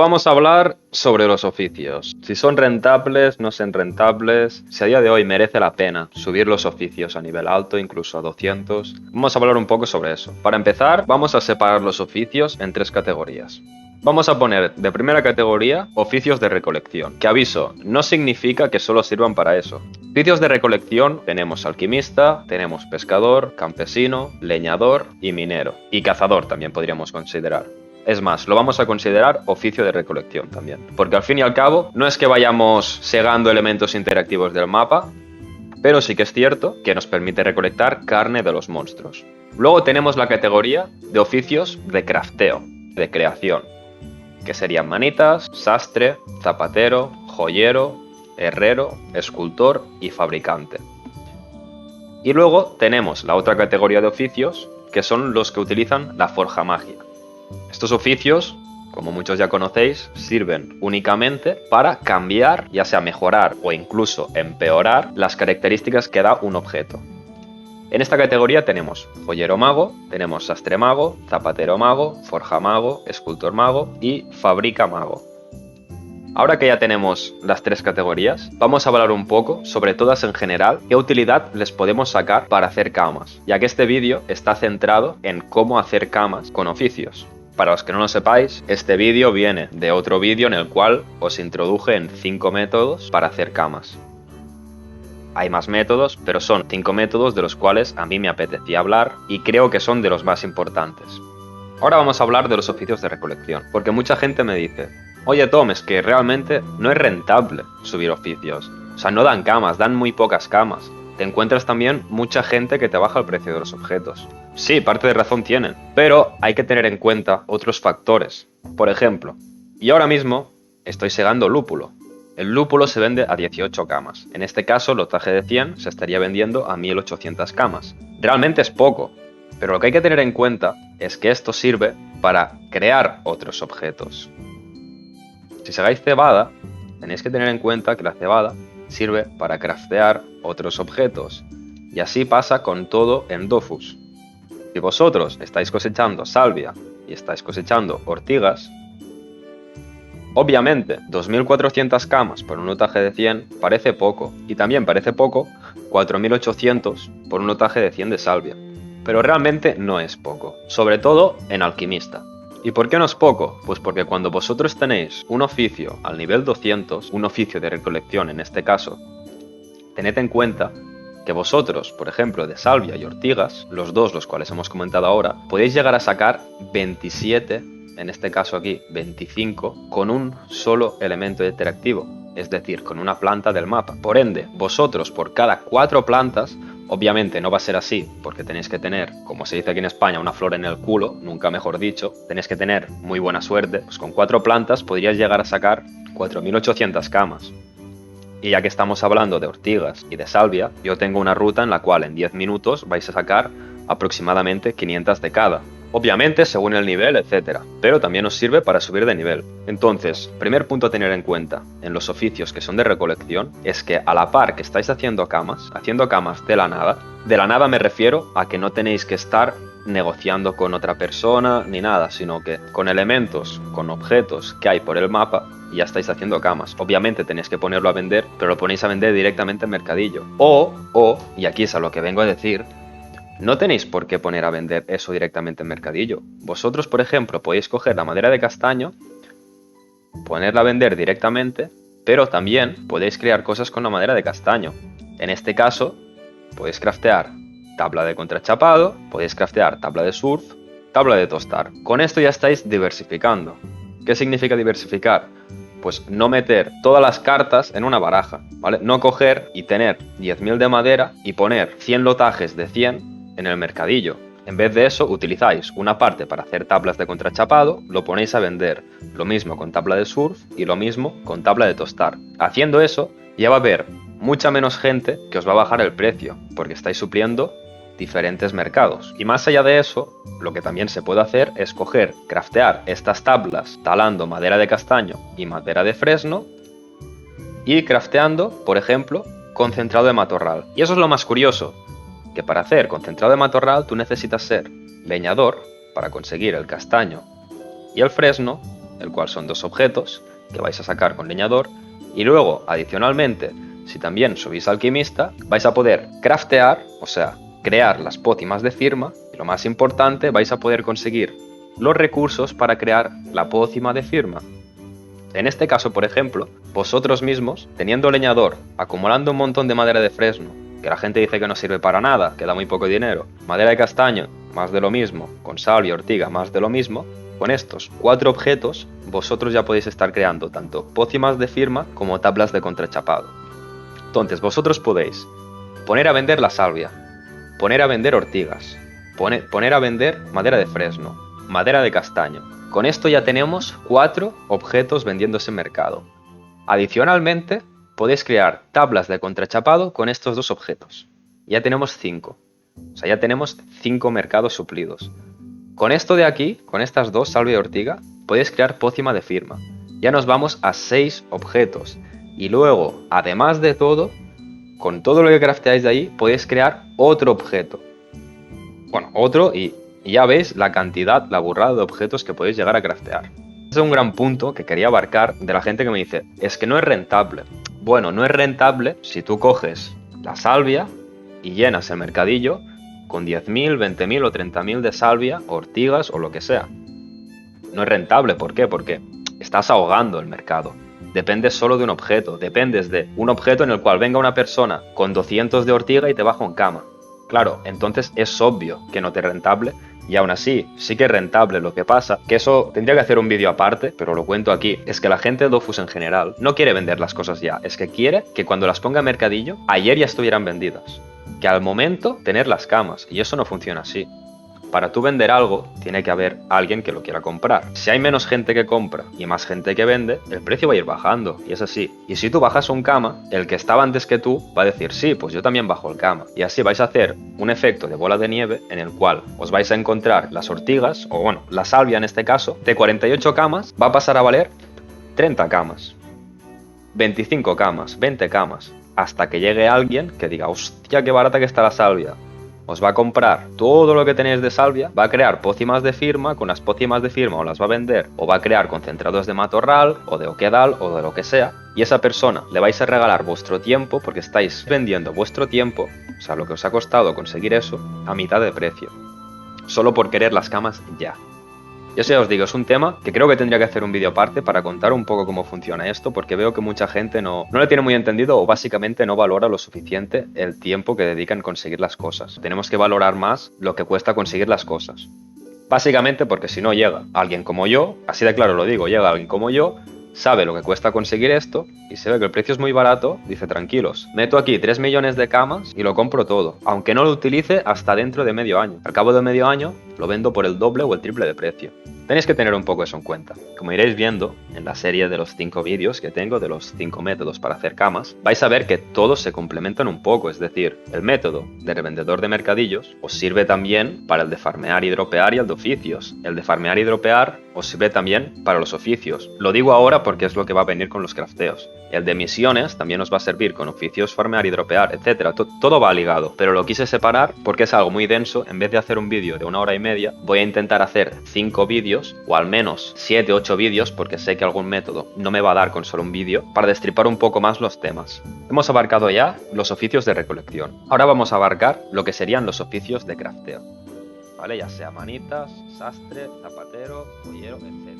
Vamos a hablar sobre los oficios, si son rentables, no son rentables, si a día de hoy merece la pena subir los oficios a nivel alto, incluso a 200. Vamos a hablar un poco sobre eso. Para empezar, vamos a separar los oficios en tres categorías. Vamos a poner de primera categoría oficios de recolección, que aviso, no significa que solo sirvan para eso. Oficios de recolección tenemos alquimista, tenemos pescador, campesino, leñador y minero. Y cazador también podríamos considerar. Es más, lo vamos a considerar oficio de recolección también. Porque al fin y al cabo, no es que vayamos segando elementos interactivos del mapa, pero sí que es cierto que nos permite recolectar carne de los monstruos. Luego tenemos la categoría de oficios de crafteo, de creación, que serían manitas, sastre, zapatero, joyero, herrero, escultor y fabricante. Y luego tenemos la otra categoría de oficios, que son los que utilizan la forja mágica. Estos oficios, como muchos ya conocéis, sirven únicamente para cambiar, ya sea mejorar o incluso empeorar las características que da un objeto. En esta categoría tenemos joyero mago, tenemos sastre mago, zapatero mago, forja mago, escultor mago y fabrica mago. Ahora que ya tenemos las tres categorías, vamos a hablar un poco sobre todas en general, qué utilidad les podemos sacar para hacer camas, ya que este vídeo está centrado en cómo hacer camas con oficios. Para los que no lo sepáis, este vídeo viene de otro vídeo en el cual os introduje en 5 métodos para hacer camas. Hay más métodos, pero son 5 métodos de los cuales a mí me apetecía hablar y creo que son de los más importantes. Ahora vamos a hablar de los oficios de recolección, porque mucha gente me dice: oye Tom, es que realmente no es rentable subir oficios. O sea, no dan camas, dan muy pocas camas. Te encuentras también mucha gente que te baja el precio de los objetos. Sí, parte de razón tienen, pero hay que tener en cuenta otros factores. Por ejemplo, yo ahora mismo estoy segando lúpulo. El lúpulo se vende a 18 camas. En este caso, el lotaje de 100 se estaría vendiendo a 1800 camas. Realmente es poco, pero lo que hay que tener en cuenta es que esto sirve para crear otros objetos. Si segáis cebada, tenéis que tener en cuenta que la cebada sirve para craftear otros objetos. Y así pasa con todo en Dofus. Si vosotros estáis cosechando salvia y estáis cosechando ortigas, obviamente 2400 camas por un lotaje de 100 parece poco. Y también parece poco 4800 por un lotaje de 100 de salvia. Pero realmente no es poco, sobre todo en alquimista. ¿Y por qué no es poco? Pues porque cuando vosotros tenéis un oficio al nivel 200, un oficio de recolección en este caso, tened en cuenta que vosotros, por ejemplo, de salvia y ortigas, los dos los cuales hemos comentado ahora, podéis llegar a sacar 27, en este caso aquí 25, con un solo elemento interactivo, es decir, con una planta del mapa. Por ende, vosotros por cada 4 plantas, obviamente no va a ser así, porque tenéis que tener, como se dice aquí en España, una flor en el culo, nunca mejor dicho, tenéis que tener muy buena suerte, pues con 4 plantas podríais llegar a sacar 4800 camas. Y ya que estamos hablando de ortigas y de salvia, yo tengo una ruta en la cual en 10 minutos vais a sacar aproximadamente 500 de cada. Obviamente según el nivel, etcétera, pero también os sirve para subir de nivel. Entonces, primer punto a tener en cuenta en los oficios que son de recolección es que a la par que estáis haciendo camas de la nada me refiero a que no tenéis que estar negociando con otra persona ni nada, sino que con elementos, con objetos que hay por el mapa, ya estáis haciendo camas. Obviamente tenéis que ponerlo a vender, pero lo ponéis a vender directamente en Mercadillo. Y aquí es a lo que vengo a decir, no tenéis por qué poner a vender eso directamente en Mercadillo. Vosotros, por ejemplo, podéis coger la madera de castaño, ponerla a vender directamente, pero también podéis crear cosas con la madera de castaño. En este caso, podéis craftear tabla de contrachapado, podéis craftear tabla de surf, tabla de tostar. Con esto ya estáis diversificando. ¿Qué significa diversificar? Pues no meter todas las cartas en una baraja, ¿vale? No coger y tener 10.000 de madera y poner 100 lotajes de 100 en el mercadillo. En vez de eso, utilizáis una parte para hacer tablas de contrachapado, lo ponéis a vender. Lo mismo con tabla de surf y lo mismo con tabla de tostar. Haciendo eso, ya va a haber mucha menos gente que os va a bajar el precio, porque estáis supliendo diferentes mercados. Y más allá de eso, lo que también se puede hacer es coger, craftear estas tablas talando madera de castaño y madera de fresno y crafteando, por ejemplo, concentrado de matorral. Y eso es lo más curioso, que para hacer concentrado de matorral tú necesitas ser leñador para conseguir el castaño y el fresno, el cual son 2 objetos que vais a sacar con leñador, y luego, adicionalmente, si también subís alquimista, vais a poder craftear, o sea, crear las pócimas de firma, y lo más importante, vais a poder conseguir los recursos para crear la pócima de firma. En este caso, por ejemplo, vosotros mismos, teniendo leñador, acumulando un montón de madera de fresno, que la gente dice que no sirve para nada, que da muy poco dinero, madera de castaño, más de lo mismo, con salvia, ortiga, más de lo mismo, con estos 4 objetos, vosotros ya podéis estar creando tanto pócimas de firma como tablas de contrachapado. Entonces, vosotros podéis poner a vender la salvia, poner a vender ortigas, poner a vender madera de fresno, madera de castaño. Con esto ya tenemos 4 objetos vendiéndose en mercado. Adicionalmente, podéis crear tablas de contrachapado con estos 2 objetos. Ya tenemos 5. O sea, ya tenemos 5 mercados suplidos. Con esto de aquí, con estas 2, salvia y ortiga, podéis crear pócima de firma. Ya nos vamos a 6 objetos. Y luego, además de todo, con todo lo que crafteáis de ahí, podéis crear otro objeto. Bueno, otro y ya veis la cantidad, la burrada de objetos que podéis llegar a craftear. Ese es un gran punto que quería abarcar de la gente que me dice, es que no es rentable. Bueno, no es rentable si tú coges la salvia y llenas el mercadillo con 10.000, 20.000 o 30.000 de salvia, ortigas o lo que sea. No es rentable, ¿por qué? Porque estás ahogando el mercado. Dependes solo de un objeto, dependes de un objeto en el cual venga una persona con 200 de ortiga y te baja un cama. Claro, entonces es obvio que no te es rentable y aún así sí que es rentable. Lo que pasa, que eso tendría que hacer un vídeo aparte, pero lo cuento aquí, es que la gente de Dofus en general no quiere vender las cosas ya, es que quiere que cuando las ponga en mercadillo, ayer ya estuvieran vendidas. Que al momento tener las camas, y eso no funciona así. Para tú vender algo, tiene que haber alguien que lo quiera comprar. Si hay menos gente que compra y más gente que vende, el precio va a ir bajando, y es así. Y si tú bajas un cama, el que estaba antes que tú va a decir, sí, pues yo también bajo el cama. Y así vais a hacer un efecto de bola de nieve en el cual os vais a encontrar las ortigas, o bueno, la salvia en este caso, de 48 camas, va a pasar a valer 30 camas. 25 camas, 20 camas, hasta que llegue alguien que diga, hostia, qué barata que está la salvia. Os va a comprar todo lo que tenéis de salvia, va a crear pócimas de firma, con las pócimas de firma os las va a vender, o va a crear concentrados de matorral, o de oquedal, o de lo que sea, y a esa persona le vais a regalar vuestro tiempo, porque estáis vendiendo vuestro tiempo, o sea, lo que os ha costado conseguir eso, a mitad de precio. Solo por querer las camas ya. Yo ya os digo, es un tema que creo que tendría que hacer un vídeo aparte para contar un poco cómo funciona esto, porque veo que mucha gente no lo tiene muy entendido o básicamente no valora lo suficiente el tiempo que dedican en conseguir las cosas. Tenemos que valorar más lo que cuesta conseguir las cosas. Básicamente porque si no llega alguien como yo, así de claro lo digo, llega alguien como yo, sabe lo que cuesta conseguir esto y se ve que el precio es muy barato, dice tranquilos, meto aquí 3 millones de camas y lo compro todo, aunque no lo utilice hasta dentro de medio año. Al cabo de medio año lo vendo por el doble o el triple de precio. Tenéis que tener un poco eso en cuenta. Como iréis viendo en la serie de los 5 vídeos que tengo de los 5 métodos para hacer camas, vais a ver que todos se complementan un poco, es decir, el método de revendedor de mercadillos os sirve también para el de farmear y dropear y el de oficios. El de farmear y dropear os sirve también para los oficios. Lo digo ahora porque es lo que va a venir con los crafteos. El de misiones también os va a servir con oficios, farmear y dropear, etc. Todo va ligado, pero lo quise separar porque es algo muy denso. En vez de hacer un vídeo de 1 hora y media, voy a intentar hacer 5 vídeos, o al menos 7, 8 vídeos, porque sé que algún método no me va a dar con solo un vídeo, para destripar un poco más los temas. Hemos abarcado ya los oficios de recolección. Ahora vamos a abarcar lo que serían los oficios de crafteo. ¿Vale? Ya sea manitas, sastre, zapatero, joyero, etc.